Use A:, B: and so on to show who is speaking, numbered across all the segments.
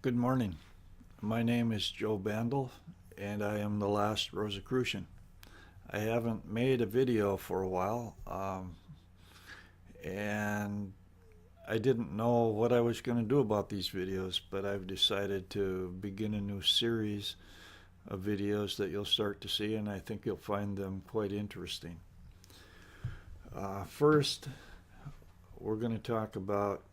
A: Good morning. My name is Joe Bandel, and I am the last Rosicrucian. I haven't made a video for a while, and I didn't know what I was going to do about these videos, but I've decided to begin a new series of videos that you'll start to see, and I think you'll find them quite interesting. First, we're going to talk about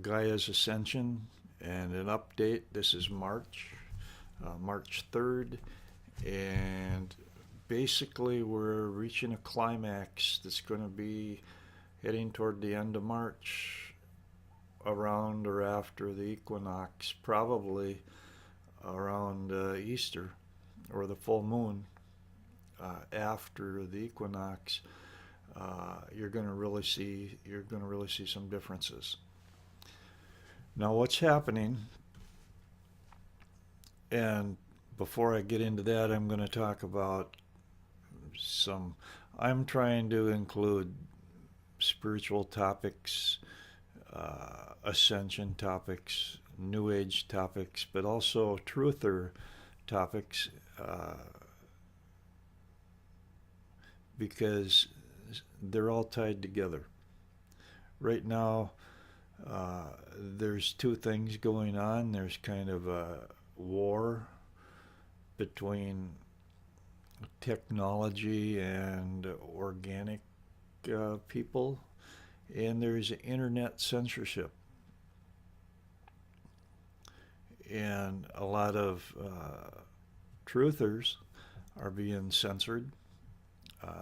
A: Gaia's Ascension and an update. This is March 3rd, and basically we're reaching a climax that's going to be heading toward the end of March, around or after the equinox, probably around Easter or the full moon. After the equinox, you're going to really see some differences. Now, what's happening, and before I get into that, I'm going to talk about I'm trying to include spiritual topics, ascension topics, new age topics, but also truther topics, because they're all tied together. Right now, there's two things going on. There's kind of a war between technology and organic people, and there's internet censorship. And a lot of truthers are being censored.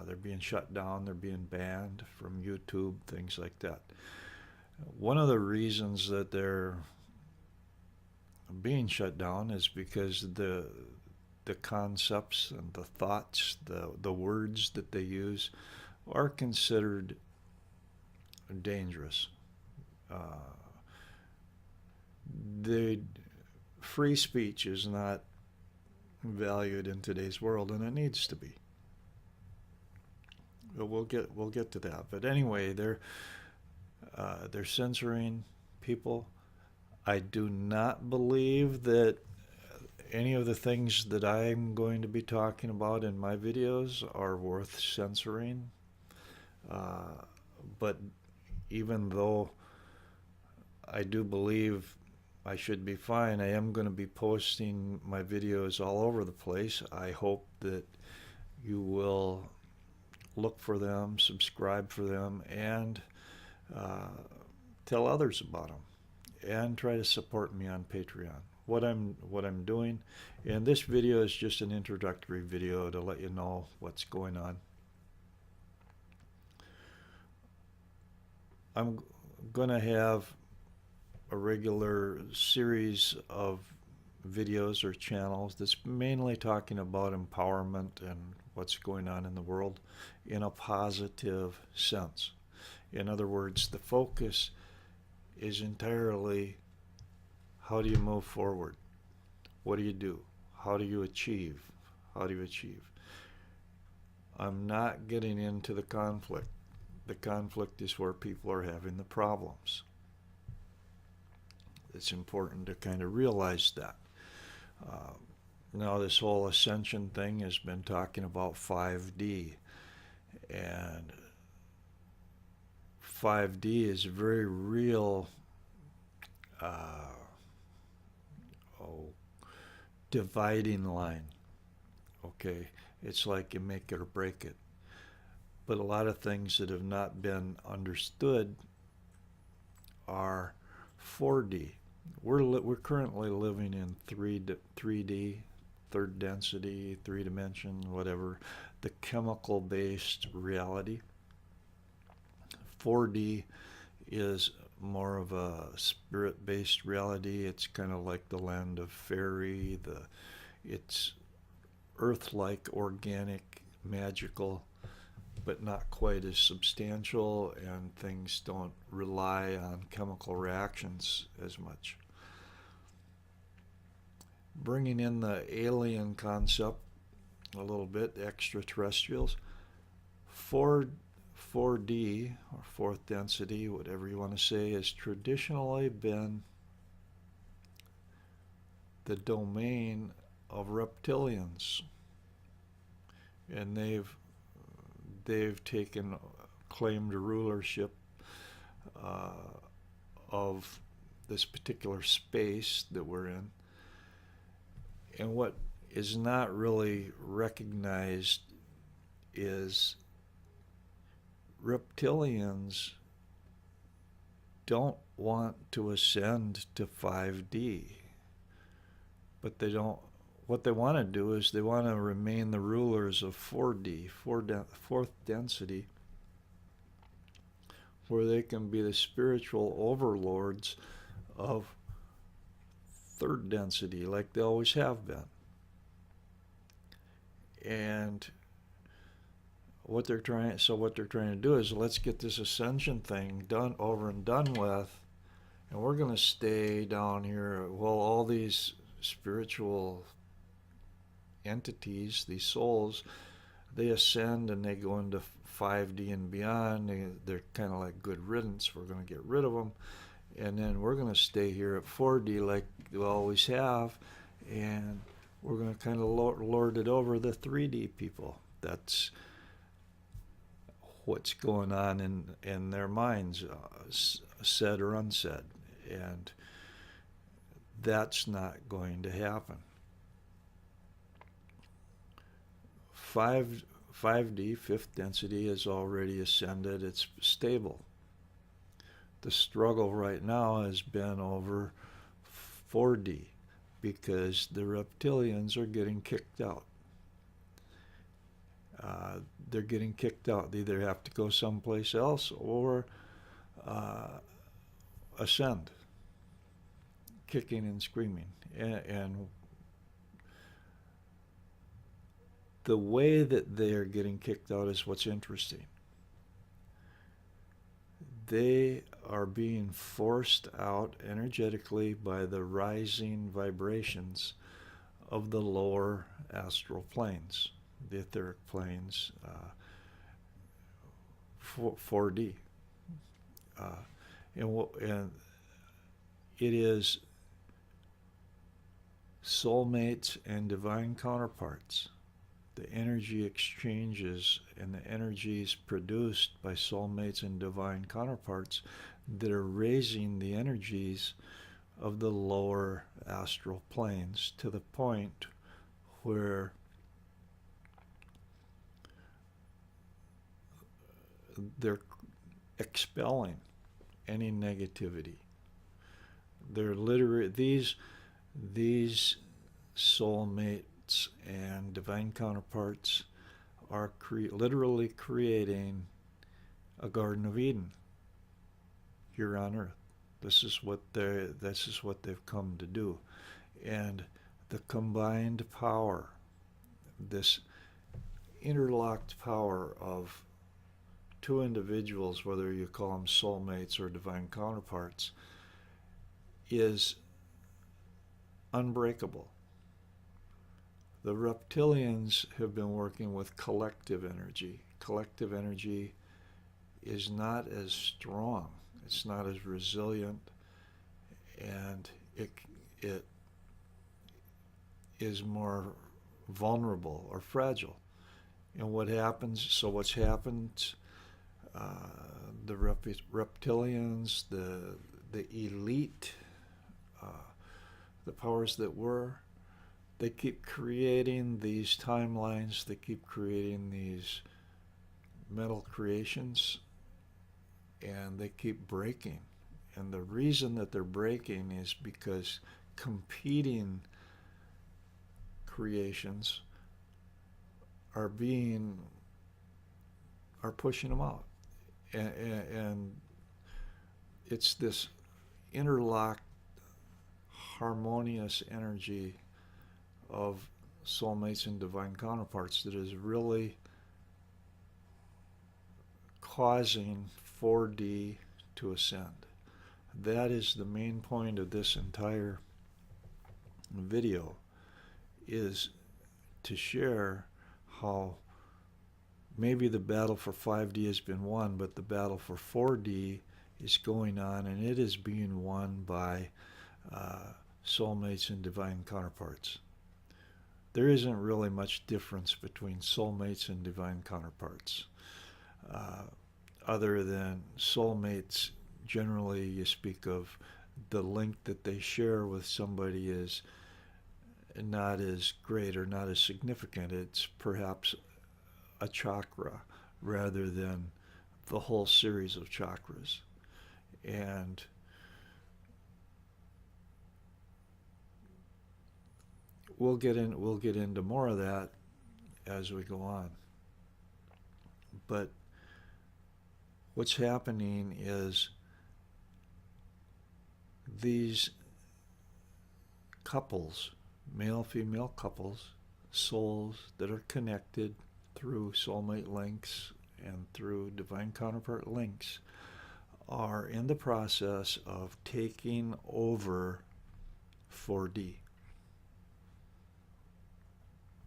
A: They're being shut down, they're being banned from YouTube, things like that. One of the reasons that they're being shut down is because the concepts and the thoughts, the words that they use are considered dangerous. The free speech is not valued in today's world, and it needs to be. But we'll get to that. But anyway, they're censoring people. I do not believe that any of the things that I'm going to be talking about in my videos are worth censoring. But even though I do believe I should be fine, I am going to be posting my videos all over the place. I hope that you will look for them, subscribe for them, and tell others about them, and try to support me on Patreon. What I'm doing, and this video is just an introductory video to let you know what's going on. I'm going to have a regular series of videos or channels that's mainly talking about empowerment and what's going on in the world in a positive sense. In other words, the focus is entirely how do you move forward? What do you do? How do you achieve? How do you achieve? I'm not getting into the conflict. The conflict is where people are having the problems. It's important to kind of realize that. Now, this whole Ascension thing has been talking about 5D, and 5D is a very real dividing line. Okay, it's like you make it or break it. But a lot of things that have not been understood are 4D. We're currently living in 3D, third density, 3-dimension, whatever, the chemical-based reality. 4D is more of a spirit-based reality. It's kind of like the land of fairy. It's earth-like, organic, magical, but not quite as substantial, and things don't rely on chemical reactions as much. Bringing in the alien concept a little bit, extraterrestrials, 4D, or fourth density, whatever you want to say, has traditionally been the domain of reptilians, and they've taken claimed rulership of this particular space that we're in. And what is not really recognized is reptilians don't want to ascend to 5D, but they don't. What they want to do is they want to remain the rulers of 4D, fourth density, where they can be the spiritual overlords of third density, like they always have been. And what they're trying to do is, let's get this ascension thing done, over and done with, and we're going to stay down here while all these spiritual entities, these souls, they ascend and they go into 5D and beyond. They're kind of like good riddance. We're going to get rid of them, and then we're going to stay here at 4D like we always have, and we're going to kind of lord it over the 3D people. That's what's going on in their minds, said or unsaid, and that's not going to happen. 5D, fifth density, is already ascended. It's stable. The struggle right now has been over 4D because the reptilians are getting kicked out. They're getting kicked out. They either have to go someplace else or ascend, kicking and screaming. And the way that they're getting kicked out is what's interesting. They are being forced out energetically by the rising vibrations of the lower astral planes, the etheric planes, 4D. And it is soulmates and divine counterparts, the energy exchanges and the energies produced by soulmates and divine counterparts that are raising the energies of the lower astral planes to the point where they're expelling any negativity. They're literally, these soulmates and divine counterparts are literally creating a Garden of Eden here on Earth. This is what they've come to do. And the combined power, this interlocked power of two individuals, whether you call them soulmates or divine counterparts, is unbreakable. The reptilians have been working with collective energy. Collective energy is not as strong. It's not as resilient, and it is more vulnerable or fragile. And what's happened, the reptilians, the elite, the powers that were, they keep creating these timelines, they keep creating these mental creations, and they keep breaking. And the reason that they're breaking is because competing creations are pushing them out. And it's this interlocked, harmonious energy of soulmates and divine counterparts that is really causing 4D to ascend. That is the main point of this entire video, is to share how maybe the battle for 5D has been won, but the battle for 4D is going on, and it is being won by soulmates and divine counterparts. There isn't really much difference between soulmates and divine counterparts. Other than soulmates, generally you speak of the link that they share with somebody is not as great or not as significant. It's perhaps a chakra rather than the whole series of chakras. And we'll get into more of that as we go on. But what's happening is these couples, male-female couples, souls that are connected through soulmate links and through divine counterpart links, are in the process of taking over 4D.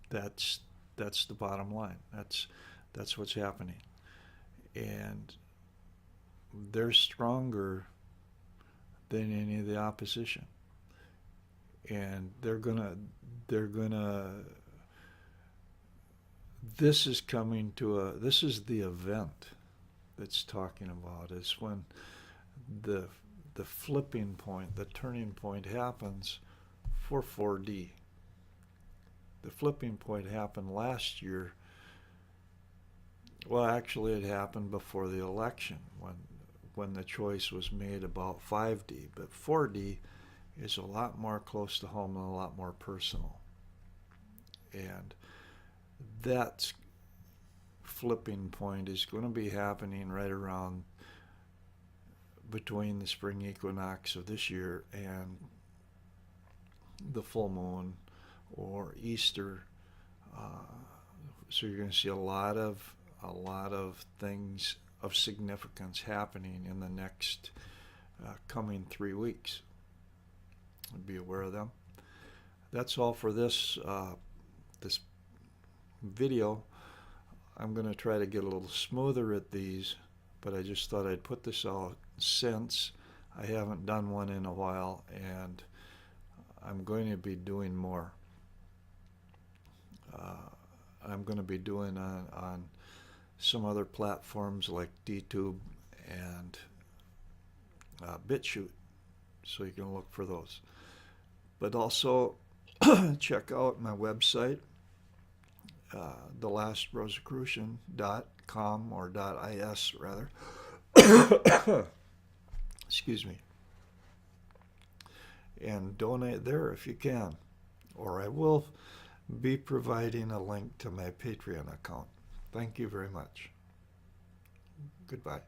A: That's the bottom line. That's what's happening. And they're stronger than any of the opposition. And they're gonna this is the event that's talking about, is when the flipping point, the turning point happens for 4D. The flipping point happened last year. Well, actually it happened before the election when the choice was made about 5D, but 4D is a lot more close to home and a lot more personal. And that flipping point is going to be happening right around between the spring equinox of this year and the full moon or Easter. So you're going to see a lot of things of significance happening in the next coming 3 weeks. Be aware of them. That's all for this video. I'm going to try to get a little smoother at these, but I just thought I'd put this out since I haven't done one in a while, and I'm going to be doing more. I'm going to be doing on some other platforms like DTube and BitChute, so you can look for those. But also check out my website, thelastrosicrucian.com or .is rather. Excuse me. And donate there if you can, or I will be providing a link to my Patreon account. Thank you very much. Goodbye.